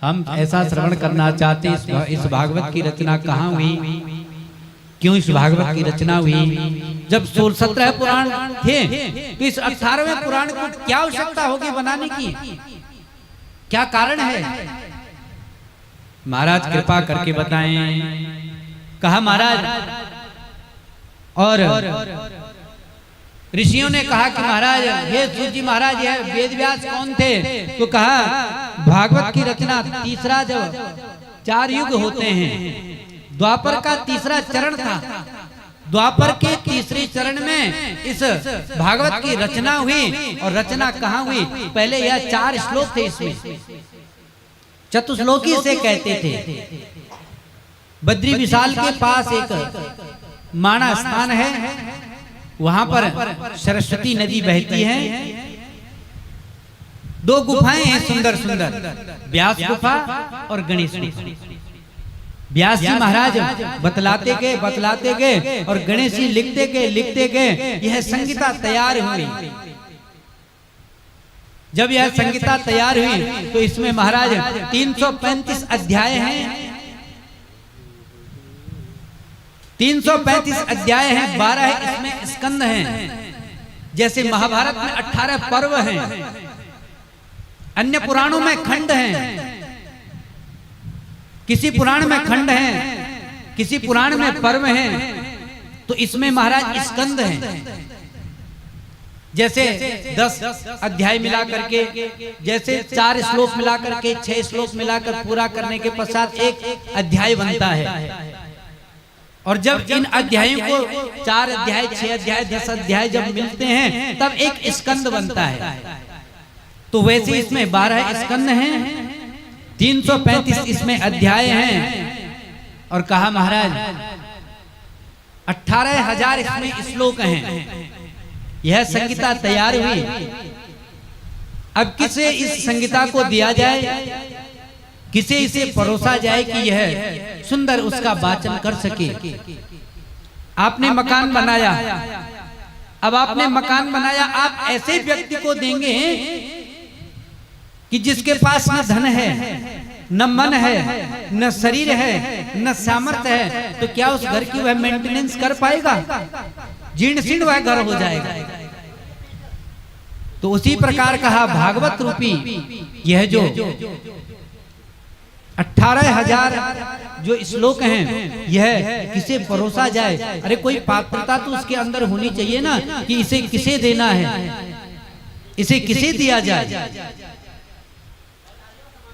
हम ऐसा श्रवण करना चाहते। इस भागवत की रचना कहाँ हुई, क्यों इस भागवत की रचना हुई? जब 16-17 पुराण थे तो इस 18वें पुराण को क्या आवश्यकता होगी बनाने की? क्या कारण है? महाराज कृपा करके बताएं। कहा महाराज, और ऋषियों ने कहा कि महाराज, ये सूत जी महाराज, ये वेद व्यास कौन थे? तो कहा भागवत की रचना तीसरा, जब 4 युग होते हैं, द्वापर का तीसरा चरण था। द्वापर के तीसरे चरण में इस भागवत की रचना हुई। और रचना कहाँ हुई? पहले यह 4 श्लोक थे, इसमें चतुश्लोकी से कहते थे। बद्री विशाल के पास एक माणा स्थान है, वहां पर सरस्वती नदी बहती है। 2 गुफाएं हैं सुंदर सुंदर, व्यास गुफा और गणेश गुफा। व्यास जी महाराज बतलाते गए और गणेश जी लिखते गए। यह संहिता तैयार हुई। जब यह संहिता तैयार हुई तो इसमें महाराज 335 अध्याय हैं। 335 अध्याय हैं, 12 इसमें स्कंद हैं। जैसे महाभारत में 18 पर्व हैं, अन्य पुराणों में खंड हैं। किसी पुराण में खंड हैं, किसी पुराण में पर्व हैं, तो इसमें महाराज स्कंद हैं। जैसे 10 अध्याय मिला करके, जैसे 4 श्लोक मिला करके, 6 श्लोक मिलाकर पूरा करने के पश्चात एक अध्याय बनता है। और जब इन अध्यायों को 4 अध्याय, 6 अध्याय, 10 अध्याय जब मिलते हैं तब एक स्कंद बनता है। तो वैसे इसमें 12 स्कंद हैं, 335 इसमें अध्याय हैं। और कहा महाराज 18,000 इसमें श्लोक हैं। यह संहिता तैयार हुई। अब किसे इस संहिता को दिया जाए, किसे इसे परोसा जाए कि यह सुंदर उसका वाचन कर सके? आपने मकान बनाया। अब आपने मकान बनाया, आप ऐसे व्यक्ति को देंगे कि जिसके पास न धन है, न मन है, न शरीर है, न सामर्थ्य है, तो क्या उस घर की वह मेंटेनेंस कर पाएगा? जीर्ण शीर्ण वह घर हो जाएगा। तो उसी प्रकार कहा भागवत रूपी यह जो 18,000 जो श्लोक हैं, यह किसे परोसा जाए? अरे कोई पात्रता तो उसके अंदर होनी चाहिए ना, कि इसे किसे देना है, इसे किसे दिया जाए।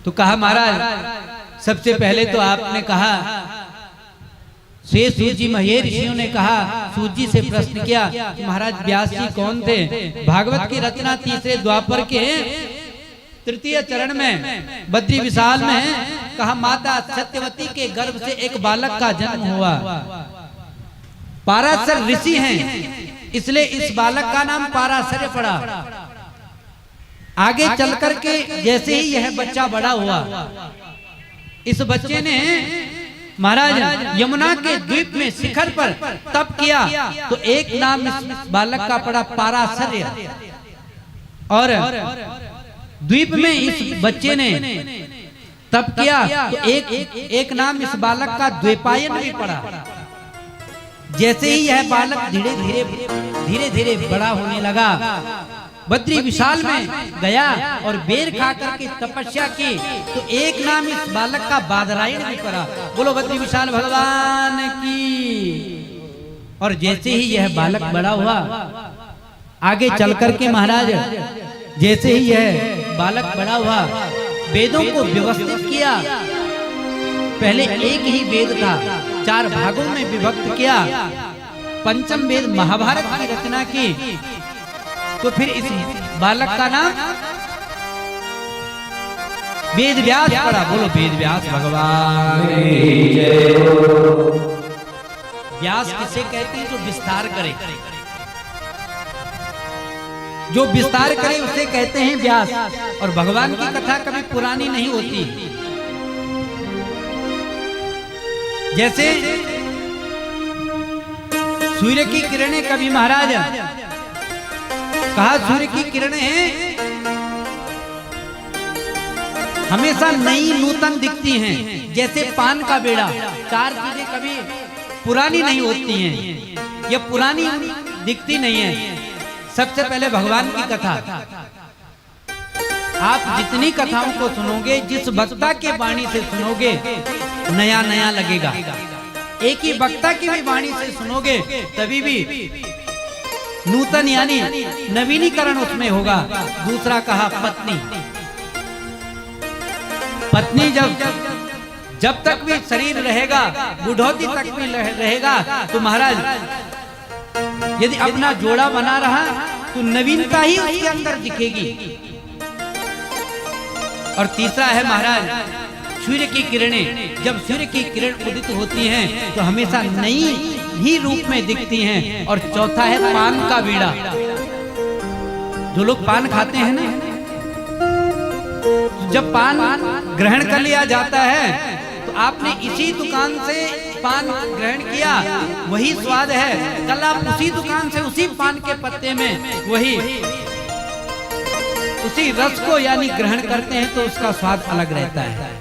तो कहा महाराज, सबसे पहले तो आपने कहा, सूत जी ऋषियों ने कहा, सूत जी से प्रश्न किया कि महाराज व्यास जी कौन थे? भागवत की रचना तीसरे द्वापर के 3 चरण में बद्री विशाल में। कहा माता सत्यवती के गर्भ से एक बालक का जन्म हुआ। पाराशर ऋषि हैं, इसलिए इस बालक का नाम पाराशर्य पड़ा। आगे चल करके जैसे ही यह बच्चा बड़ा हुआ, इस बच्चे ने महाराज यमुना के द्वीप में शिखर पर तप किया, तो एक नाम इस बालक का पड़ा पाराशर्य। और द्वीप में इस बच्चे ने तप किया तो एक नाम इस बालक का द्वैपायन भी पड़ा। जैसे ही यह बालक धीरे धीरे बड़ा होने लगा, बद्री विशाल में गया और बेर खा करके तपस्या की, तो एक नाम इस बालक का बादरायण भी पड़ा। बोलो बद्री विशाल भगवान की। और जैसे ही यह बालक बड़ा हुआ, आगे चल करके महाराज जैसे ही यह बालक बड़ा हुआ, वेदों को व्यवस्थित किया। पहले एक ही वेद था, 4 भागों में विभक्त किया। पंचम वेद महाभारत की रचना की। तो फिर इस बालक का नाम वेद व्यास पड़ा। बोलो वेद व्यास भगवान की जय हो। व्यास किसे कहते हैं? जो विस्तार करे, जो विस्तार करे उसे कहते हैं व्यास। और भगवान की कथा कभी पुरानी नहीं होती। जैसे सूर्य की किरणें कभी महाराज कहा सूर्य की किरणें हैं, हमेशा नई नूतन दिखती हैं, जैसे पान का बेड़ा। चार चीजें कभी पुरानी नहीं होती हैं, ये पुरानी दिखती नहीं है। सबसे पहले भगवान की कथा, आप जितनी कथाओं को सुनोगे, जिस वक्ता के वाणी से सुनोगे, नया नया लगेगा। एक ही वक्ता की भी वाणी से सुनोगे तभी भी नूतन यानी नवीनीकरण उसमें होगा। दूसरा कहा पत्नी, पत्नी जब तक भी शरीर रहेगा, बुढ़ौती तक भी रहेगा, तो महाराज यदि अपना जोड़ा बना रहा तो नवीनता ही उसके अंदर दिखेगी। और तीसरा है महाराज सूर्य की किरणें, जब सूर्य की किरण उदित होती हैं तो हमेशा नई ही रूप में दिखती हैं। और चौथा है पान का बीड़ा। जो लोग पान खाते हैं ना, जब पान ग्रहण कर लिया जाता है तो आपने इसी दुकान से पान ग्रहण किया, वही स्वाद है। कल आप उसी दुकान से उसी पान के पत्ते में वही उसी रस को यानी ग्रहण करते हैं तो उसका स्वाद अलग रहता है।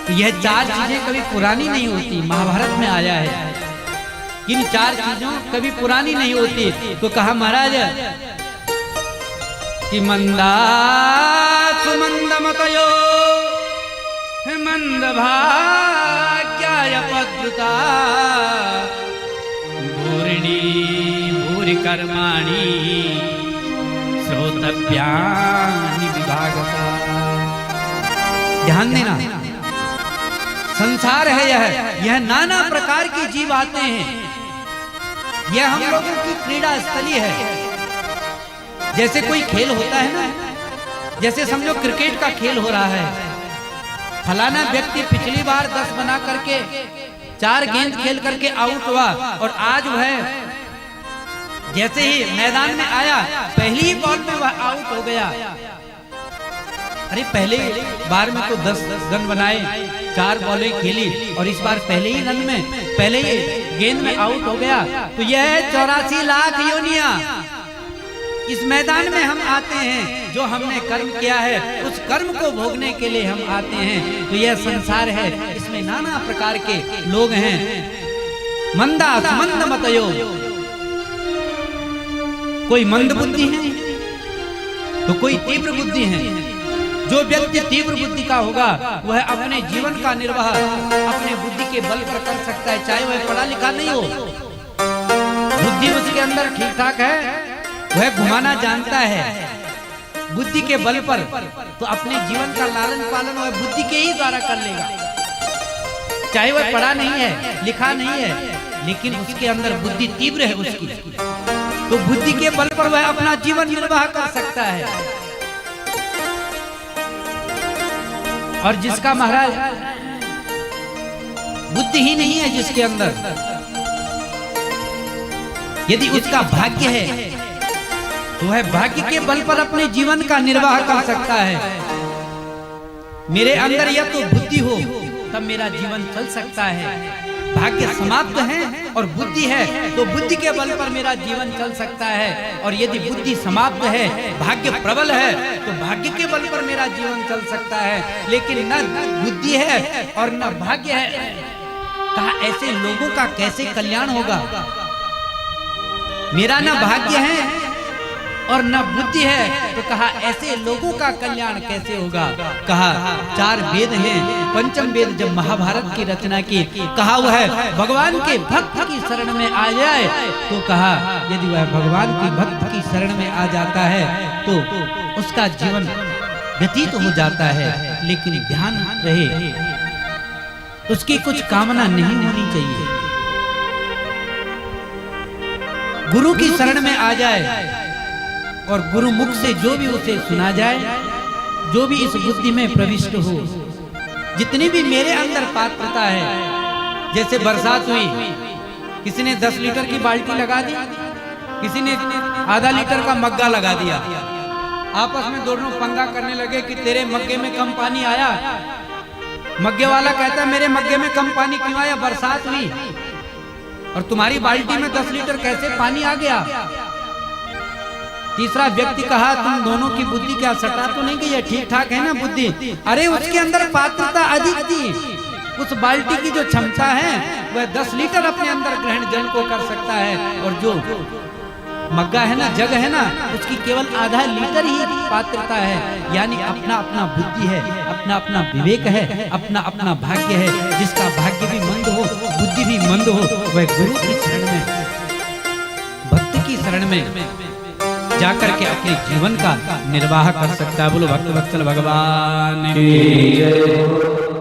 तो यह चार चीजें कभी पुरानी नहीं होती, महाभारत में आया है। इन चार चीजों कभी पुरानी नहीं होती। तो कहा महाराज कि मंदा सुमंद मतयो मंद भाग्याय पद्रुता भूरिणी भूरि कर्माणि श्रोतव्यानि विभागता। ध्यान देना, संसार है यह नाना प्रकार की जीव आते हैं। यह हम लोगों की क्रीड़ा स्थली है। जैसे कोई खेल होता है ना, जैसे समझो क्रिकेट का खेल हो रहा है, फलाना व्यक्ति पिछली बार 10 बना करके 4 गेंद खेल करके आउट हुआ और आज वह जैसे ही मैदान में आया पहली ही बॉल में वह आउट हो गया। अरे पहले बार में तो 10 रन बनाए, 4 बॉलें खेली और इस बार पहले ही रन में पहले ही गेंद में आउट हो गया। तो यह 84 लाख योनियां इस मैदान में हम आते हैं। जो हमने कर्म किया है उस कर्म को भोगने के लिए हम आते हैं। तो यह संसार है, इसमें नाना प्रकार के लोग हैं। मंदा सुमंद मतयो, कोई मंद बुद्धि है तो कोई तीव्र बुद्धि है। जो व्यक्ति तीव्र बुद्धि का होगा वह अपने जीवन का निर्वाह अपने बुद्धि के बल पर कर सकता है, चाहे वह पढ़ा लिखा नहीं हो। बुद्धि उसके अंदर ठीक ठाक है, वह घुमाना जानता है बुद्धि के बल पर, तो अपने जीवन का लालन पालन वह बुद्धि के ही द्वारा कर लेगा। चाहे वह पढ़ा नहीं है, लिखा नहीं है, लेकिन उसके अंदर बुद्धि तीव्र है उसकी, तो बुद्धि के बल पर वह अपना जीवन निर्वाह कर सकता है। और जिसका महाराज बुद्धि ही नहीं है, जिसके अंदर, यदि उसका भाग्य है तो वह भाग्य के बल पर अपने जीवन का निर्वाह कर सकता है। मेरे अंदर या तो बुद्धि हो तब मेरा जीवन चल सकता है। भाग्य समाप्त है और बुद्धि है तो बुद्धि के बल पर मेरा जीवन चल सकता है। और यदि बुद्धि समाप्त है, भाग्य प्रबल है, तो भाग्य के बल पर मेरा जीवन चल सकता है। लेकिन न बुद्धि है और न भाग्य है, कहा ऐसे लोगों का कैसे कल्याण होगा। मेरा न भाग्य है और न बुद्धि है, तो कहा ऐसे लोगों का कल्याण कैसे होगा। कहा 4 वेद हैं, पंचम वेद जब महाभारत की रचना की, कहा वह भगवान के भक्त की शरण में आ जाए, तो कहा यदि वह भगवान की भक्त की शरण में आ जाता है तो उसका जीवन व्यतीत हो जाता है। लेकिन ध्यान रहे उसकी कुछ कामना नहीं होनी चाहिए। गुरु की शरण में आ जाए और गुरु मुख से जो भी उसे सुना जाए, जो भी इस बुद्धि में प्रविष्ट हो, जितनी भी मेरे अंदर पात्रता है। जैसे बरसात हुई, किसी ने 10 लीटर की बाल्टी लगा दी, किसी ने आधा लीटर का मग्गा लगा दिया। आपस में दोनों पंगा करने लगे कि तेरे मग्गे में कम पानी आया। मग्गे वाला कहता है मेरे मग्गे में कम पानी क्यों आया, बरसात हुई और तुम्हारी बाल्टी में 10 लीटर कैसे पानी आ गया। तीसरा व्यक्ति कहा, तुम दोनों की बुद्धि क्या सटा तो नहीं गई है, ठीक ठाक है ना बुद्धि? अरे उसके अंदर पात्रता अधिक थी। उस बाल्टी की जो क्षमता है वह 10 लीटर अपने अंदर ग्रहण जल को कर सकता है, और जो मग्गा है ना, जग है ना, उसकी केवल आधा लीटर ही पात्रता है। यानी अपना अपना बुद्धि है, अपना अपना विवेक है, अपना अपना भाग्य है। जिसका भाग्य भी मंद हो, बुद्धि भी मंद हो, वह गुरु की शरण में, भक्त की शरण में जाकर के अपने जीवन का निर्वाह कर सकता है। बोलो भक्त वत्सल भगवान की जय।